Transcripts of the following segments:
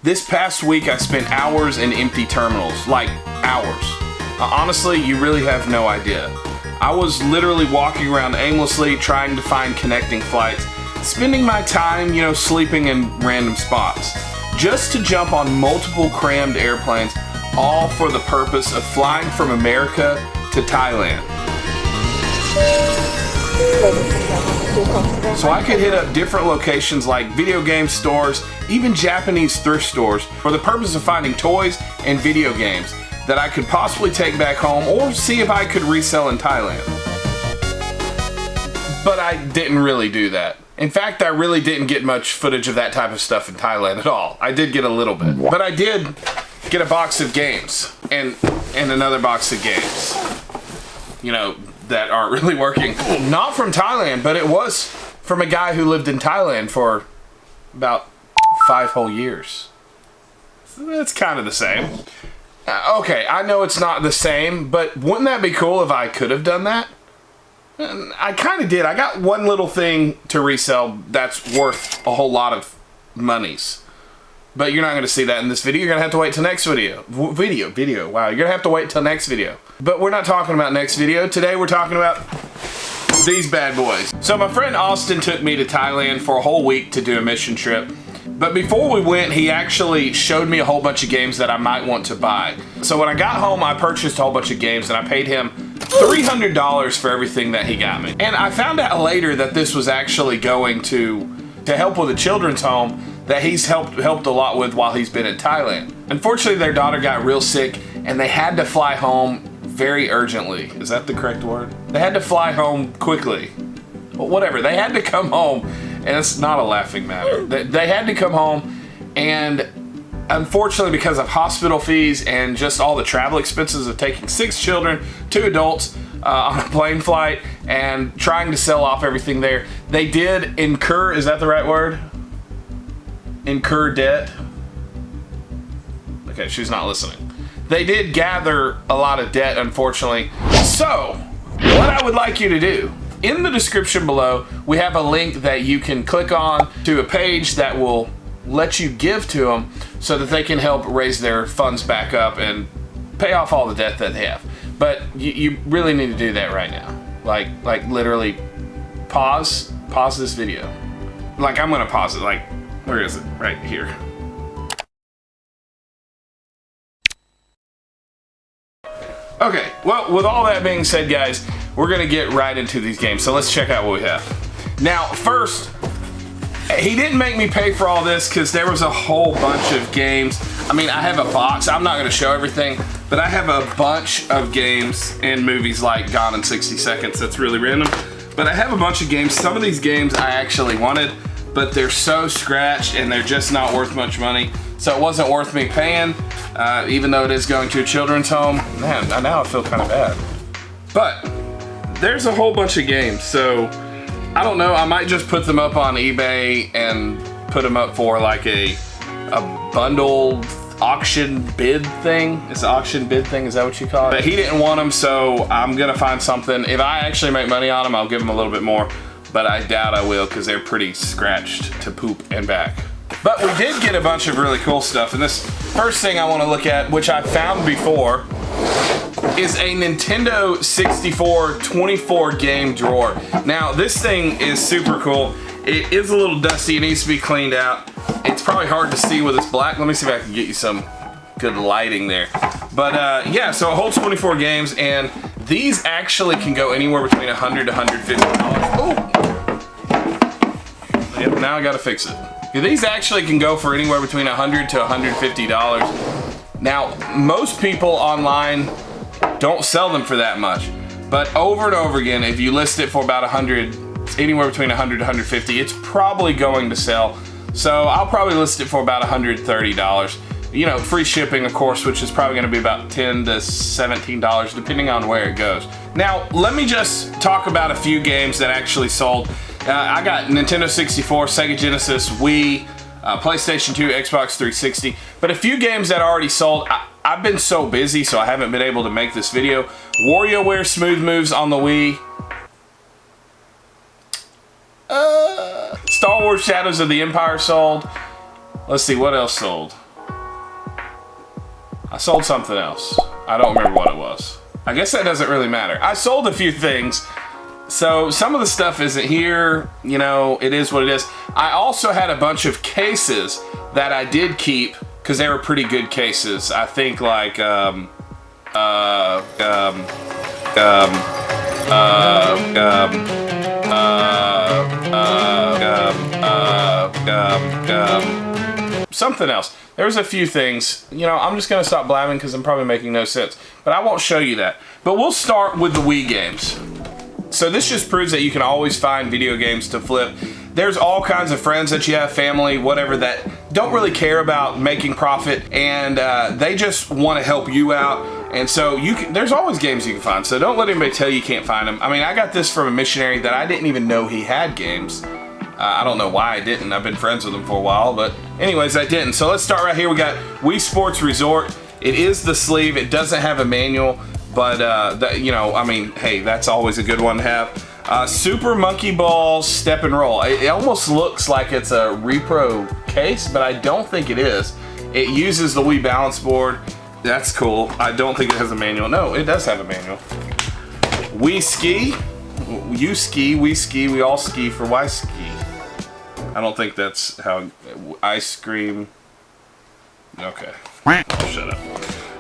This past week I spent hours in empty terminals, like hours. Honestly, you really have no idea. I was literally walking around aimlessly trying to find connecting flights, spending my time, sleeping in random spots, just to jump on multiple crammed airplanes, all for the purpose of flying from America to Thailand. So I could hit up different locations like video game stores, even Japanese thrift stores, for the purpose of finding toys and video games that I could possibly take back home or see if I could resell in Thailand. But I didn't really do that. In fact, I really didn't get much footage of that type of stuff in Thailand at all. I did get a little bit. But I did get a box of games and another box of games, that aren't really working. Not from Thailand, but it was from a guy who lived in Thailand for about 5 whole years. So that's kind of the same. Okay, I know it's not the same, but wouldn't that be cool if I could have done that? I kind of did. I got one little thing to resell that's worth a whole lot of monies. But you're not going to see that in this video. You're going to have to wait till next video. Wow, you're going to have to wait till next video. But we're not talking about next video. Today we're talking about these bad boys. So my friend Austin took me to Thailand for a whole week to do a mission trip. But before we went, he actually showed me a whole bunch of games that I might want to buy. So when I got home, I purchased a whole bunch of games and I paid him $300 for everything that he got me. And I found out later that this was actually going to help with a children's home that he's helped a lot with while he's been in Thailand. Unfortunately, their daughter got real sick and they had to fly home very urgently. Is that the correct word? They had to fly home quickly. Well, whatever, they had to come home, and it's not a laughing matter. They had to come home, and unfortunately, because of hospital fees and just all the travel expenses of taking 6 children, 2 adults on a plane flight and trying to sell off everything there, they did incur, is that the right word? Incur debt? Okay, she's not listening. They did gather a lot of debt, unfortunately. So, what I would like you to do, in the description below, we have a link that you can click on to a page that will let you give to them so that they can help raise their funds back up and pay off all the debt that they have. But you really need to do that right now. Like literally pause this video. Like, I'm gonna pause it, like, where is it? Right here. Okay, well, with all that being said, guys, we're gonna get right into these games. So let's check out what we have. Now, first, he didn't make me pay for all this because there was a whole bunch of games. I mean, I have a box. I'm not gonna show everything, but I have a bunch of games and movies like Gone in 60 Seconds. That's really random. But I have a bunch of games. Some of these games I actually wanted, but they're so scratched and they're just not worth much money. So it wasn't worth me paying, even though it is going to a children's home. Man, now I feel kind of bad. But there's a whole bunch of games, so I don't know. I might just put them up on eBay and put them up for like a bundle auction bid thing. It's an auction bid thing, is that what you call it? But he didn't want them, so I'm gonna find something. If I actually make money on them, I'll give them a little bit more, but I doubt I will because they're pretty scratched to poop and back. But we did get a bunch of really cool stuff, and this first thing I want to look at, which I found before, is a Nintendo 64 24 game drawer. Now, this thing is super cool. It is a little dusty. It needs to be cleaned out. It's probably hard to see with this black. Let me see if I can get you some good lighting there. But yeah, so it holds 24 games, and these actually can go anywhere between $100 to $150. Oh, yep, now I gotta fix it. These actually can go for anywhere between $100 to $150. Now, most people online don't sell them for that much, but over and over again, if you list it for about 100, anywhere between 100 to 150, it's probably going to sell. So I'll probably list it for about $130. You know, free shipping, of course, which is probably going to be about $10 to $17, depending on where it goes. Now, let me just talk about a few games that actually sold. I got Nintendo 64, Sega Genesis, Wii, PlayStation 2, Xbox 360, but a few games that already sold. I've been so busy, so I haven't been able to make this video. Wario Ware Smooth Moves on the Wii. Star Wars Shadows of the Empire sold. Let's see, what else sold? I sold something else. I don't remember what it was. I guess that doesn't really matter. I sold a few things. So some of the stuff isn't here. You know, it is what it is. I also had a bunch of cases that I did keep because they were pretty good cases. I think like, something else. There's a few things. You know, I'm just gonna stop blabbing because I'm probably making no sense. But I won't show you that. But we'll start with the Wii games. So this just proves that you can always find video games to flip. There's all kinds of friends that you have, family, whatever, that don't really care about making profit, and they just want to help you out. And so there's always games you can find. So don't let anybody tell you can't find them. I mean, I got this from a missionary that I didn't even know he had games. I don't know why I didn't. I've been friends with him for a while, but anyways, I didn't. So let's start right here. We got Wii Sports Resort. It is the sleeve. It doesn't have a manual, but you know, I mean, hey, that's always a good one to have. Super Monkey Ball Step and Roll. It almost looks like it's a repro case, but I don't think it is. It uses the Wii balance board. That's cool. I don't think it has a manual. No, it does have a manual. Wii Ski. You ski, we ski, we all ski for why ski. I don't think that's how ice cream. Okay. I'll shut up.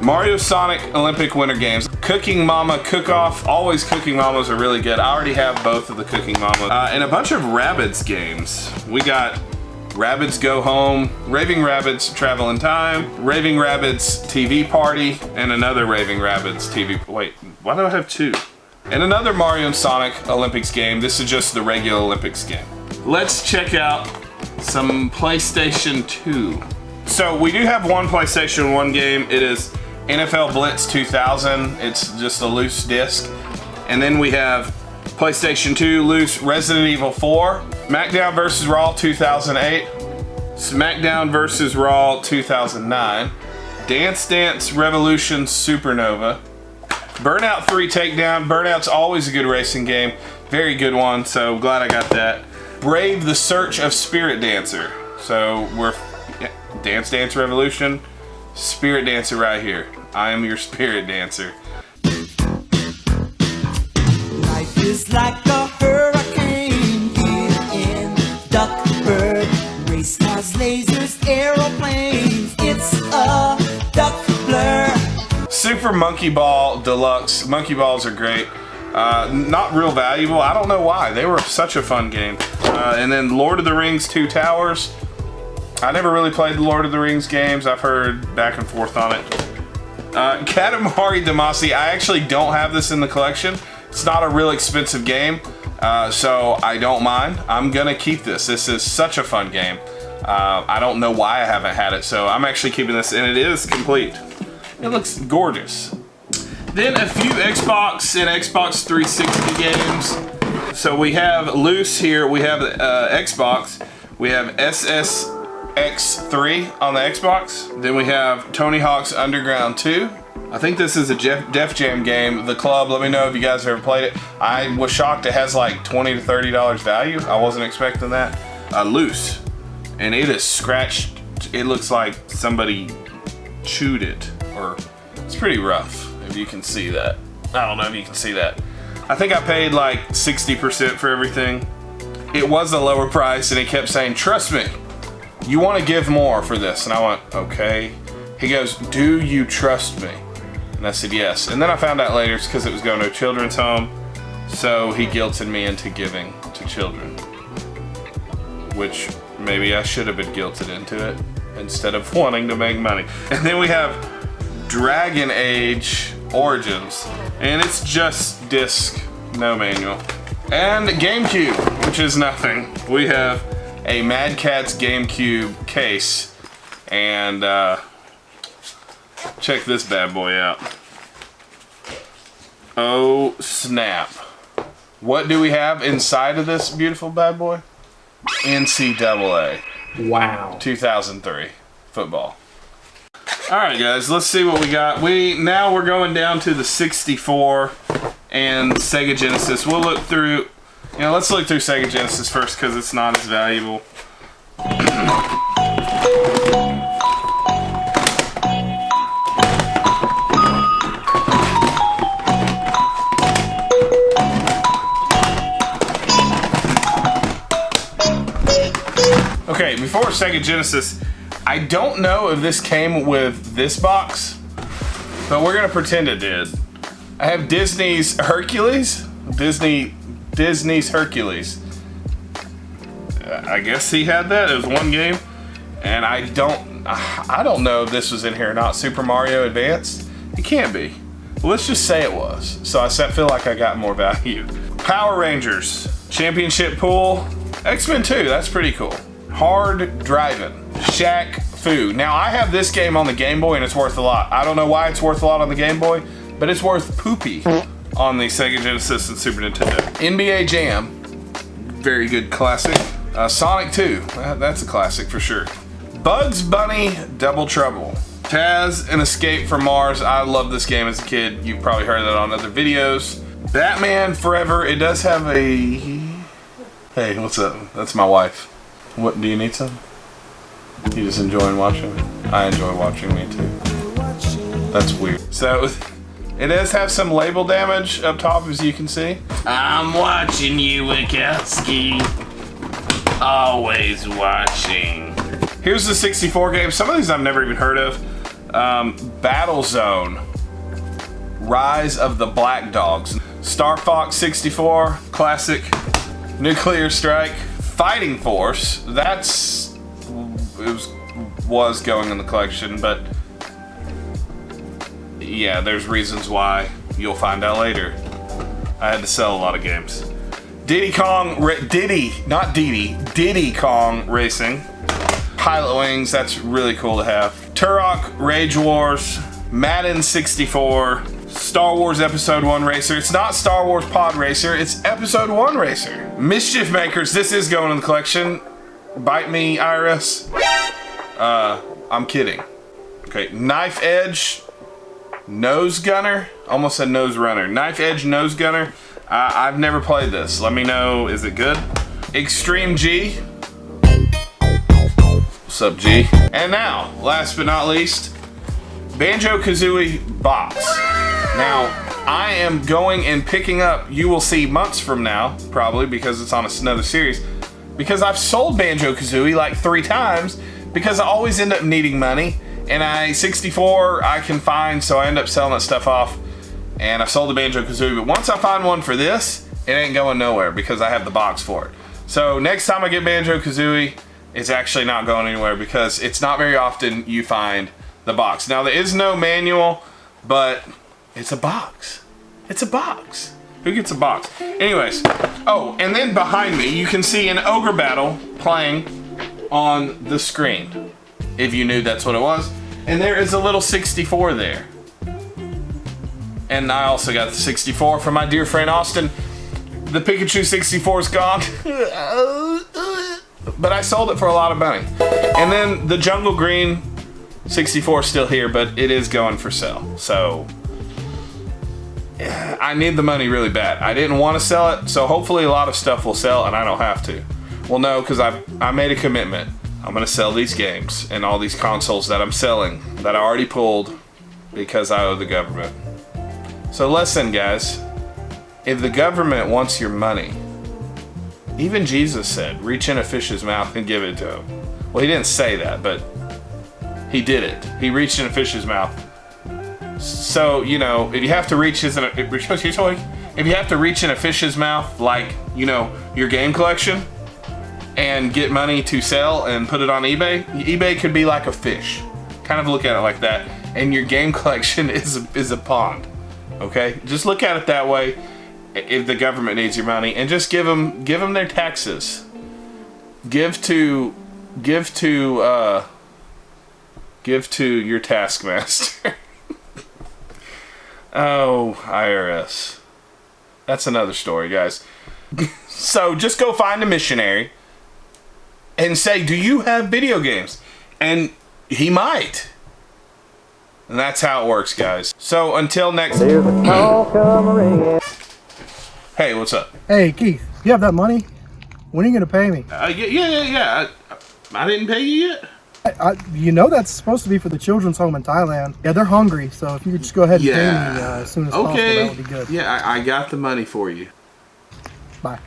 Mario Sonic Olympic Winter Games. Cooking Mama Cook-Off. Always Cooking Mamas are really good. I already have both of the Cooking Mamas. And a bunch of Rabbids games. We got Rabbids Go Home, Raving Rabbids Travel in Time, Raving Rabbids TV Party, and another Raving Rabbids TV. Wait, why do I have two? And another Mario and Sonic Olympics game. This is just the regular Olympics game. Let's check out some PlayStation 2. So we do have one PlayStation 1 game. It is NFL Blitz 2000. It's just a loose disc. And then we have PlayStation 2 loose Resident Evil 4, SmackDown vs. Raw 2008, SmackDown vs. Raw 2009, Dance Dance Revolution Supernova, Burnout 3 Takedown. Burnout's always a good racing game. Very good one, so glad I got that. Brave the Search of Spirit Dancer. So we're Dance Dance Revolution, Spirit Dancer right here. I am your Spirit Dancer. Life is like a hurricane in Duckburg. Race cars, lasers, aeroplanes. It's a duck blur. Super Monkey Ball Deluxe. Monkey balls are great. Not real valuable. I don't know why. They were such a fun game. And then Lord of the Rings 2 Towers. I never really played the Lord of the Rings games. I've heard back and forth on it. Katamari Damacy. I actually don't have this in the collection. It's not a real expensive game, so I don't mind. I'm gonna keep this. This is such a fun game. I don't know why I haven't had it, so I'm actually keeping this, and it is complete. It looks gorgeous. Then a few Xbox and Xbox 360 games. So we have loose here. We have Xbox. We have SSX3 on the Xbox. Then we have Tony Hawk's Underground 2. I think this is a Def Jam game. The Club, let me know if you guys have ever played it. I was shocked it has like $20 to $30 value. I wasn't expecting that. Loose. And it is scratched. It looks like somebody chewed it. Or it's pretty rough, if you can see that. I don't know if you can see that. I think I paid like 60% for everything. It was a lower price, and it kept saying, trust me, you want to give more for this. And I went, okay. He goes, do you trust me? And I said, yes. And then I found out later it's because it was going to a children's home. So he guilted me into giving to children. Which maybe I should have been guilted into it instead of wanting to make money. And then we have Dragon Age Origins. And it's just disc, no manual. And GameCube, which is nothing. We have a Mad Catz GameCube case. And check this bad boy out. Oh snap. What do we have inside of this beautiful bad boy? NCAA. Wow. 2003 football. Alright guys, let's see what we got. Now we're going down to the 64 and Sega Genesis. We'll look through, let's look through Sega Genesis first because it's not as valuable. 64 Sega Genesis. I don't know if this came with this box, but we're gonna pretend it did. I have Disney's Hercules. Disney's Hercules. I guess he had that. It was one game, and I don't know if this was in here or not. Super Mario Advance. It can't be. Let's just say it was. So I feel like I got more value. Power Rangers Championship Pool. X-Men 2. That's pretty cool. Hard Driving. Shaq Fu. Now I have this game on the Game Boy and it's worth a lot. I don't know why it's worth a lot on the Game Boy, but it's worth poopy on the Sega Genesis and Super Nintendo. NBA Jam. Very good classic. Sonic 2. That's a classic for sure. Bugs Bunny Double Trouble. Taz and Escape from Mars. I loved this game as a kid. You've probably heard that on other videos. Batman Forever. It does have a... Hey, what's up? That's my wife. What, do you need something? You just enjoying watching me? I enjoy watching me too. That's weird. So, it does have some label damage up top, as you can see. I'm watching you, Wachowski. Always watching. Here's the 64 game. Some of these I've never even heard of. Battle Zone. Rise of the Black Dogs. Star Fox 64. Classic. Nuclear Strike. Fighting Force. Was going in the collection, but yeah, there's reasons why. You'll find out later. I had to sell a lot of games. Diddy Kong Racing. Pilot Wings, that's really cool to have. Turok Rage Wars. Madden 64. Star Wars Episode 1 Racer. It's not Star Wars Pod Racer, it's Episode 1 Racer. Mischief Makers, this is going in the collection. Bite me, IRS. I'm kidding. Okay, Knife Edge Nose Gunner. Almost said Nose Runner. Knife Edge Nose Gunner. I've never played this. Let me know, is it good? Extreme G. What's up, G? And now, last but not least, Banjo-Kazooie box. Now, I am going and picking up, you will see months from now, probably, because it's on another series, because I've sold Banjo-Kazooie like 3 times, because I always end up needing money, and 64 I can find, so I end up selling that stuff off, and I've sold the Banjo-Kazooie, but once I find one for this, it ain't going nowhere, because I have the box for it. So next time I get Banjo-Kazooie, it's actually not going anywhere, because it's not very often you find the box. Now there is no manual, but it's a box. It's a box. Who gets a box? Anyways, oh, and then behind me, you can see an Ogre Battle playing on the screen, if you knew that's what it was. And there is a little 64 there. And I also got the 64 from my dear friend Austin. The Pikachu 64 is gone. But I sold it for a lot of money. And then the Jungle Green 64 is still here, but it is going for sale. So I need the money really bad. I didn't want to sell it, so hopefully a lot of stuff will sell and I don't have to. Well, no, because I made a commitment. I'm going to sell these games and all these consoles that I'm selling that I already pulled because I owe the government. So listen, guys. If the government wants your money, even Jesus said, reach in a fish's mouth and give it to him. Well, he didn't say that, but he did it. He reached in a fish's mouth. So, you know, if you have to reach in a fish's mouth, like, you know, your game collection, and get money to sell and put it on eBay, eBay could be like a fish. Kind of look at it like that. And your game collection is a pond. Okay? Just look at it that way if the government needs your money, and just give them their taxes. Give to your taskmaster. Oh, IRS. That's another story, guys. So just go find a missionary and say, do you have video games? And he might. And that's how it works, guys. So until next time. Hey, what's up? Hey, Keith, you have that money? When are you going to pay me? Yeah. I didn't pay you yet? You know that's supposed to be for the children's home in Thailand. Yeah, they're hungry, so if you could just go ahead and pay me as soon as possible, that would be good. Yeah, I got the money for you. Bye.